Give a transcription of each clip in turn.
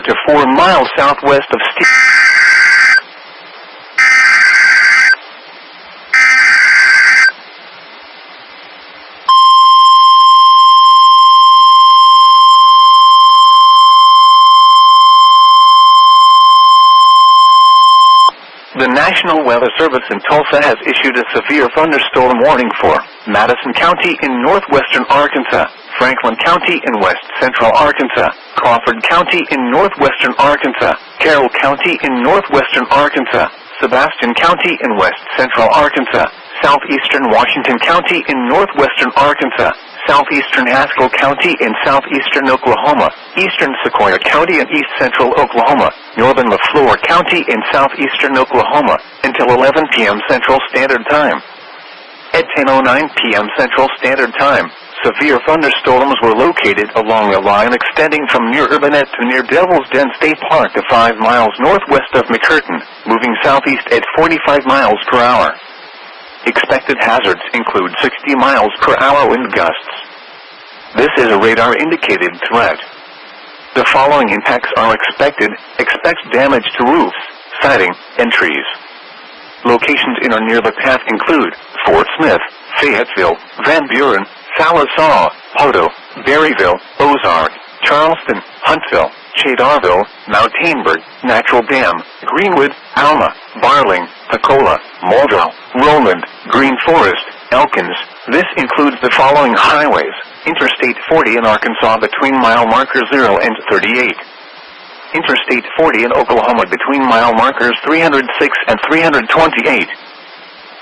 to 4 miles southwest of The National Weather Service in Tulsa has issued a severe thunderstorm warning for Madison County in northwestern Arkansas, Franklin County in west central Arkansas, Crawford County in northwestern Arkansas, Carroll County in northwestern Arkansas, Sebastian County in west central Arkansas, southeastern Washington County in northwestern Arkansas, southeastern Haskell County in southeastern Oklahoma, eastern Sequoia County in east central Oklahoma, northern LaFleur County in southeastern Oklahoma, until 11 p.m. Central Standard Time. At 10:09 p.m. Central Standard Time, severe thunderstorms were located along a line extending from near Urbanette to near Devil's Den State Park to 5 miles northwest of McCurtain, moving southeast at 45 miles per hour. Expected hazards include 60 miles per hour wind gusts. This is a radar-indicated threat. The following impacts are expected. Expect damage to roofs, siding, and trees. Locations in or near the path include Fort Smith, Fayetteville, Van Buren, Sallisaw, Poteau, Berryville, Ozark, Charleston, Huntsville, Chadarville, Mount Hainburg, Natural Dam, Greenwood, Alma, Barling, Pecola, Muldrow, Roland, Green Forest, Elkins. This includes the following highways: Interstate 40 in Arkansas between mile marker 0 and 38. Interstate 40 in Oklahoma between mile markers 306 and 328.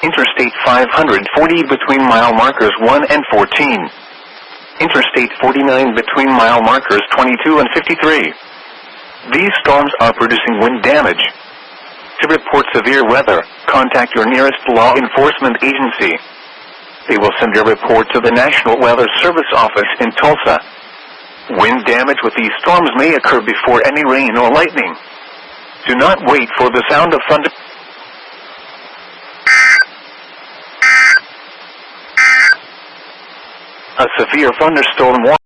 Interstate 540 between mile markers 1 and 14. Interstate 49 between mile markers 22 and 53. These storms are producing wind damage. To report severe weather, contact your nearest law enforcement agency. They will send your report to the National Weather Service office in Tulsa. Wind damage with these storms may occur before any rain or lightning. Do not wait for the sound of thunder. A severe thunderstorm warning.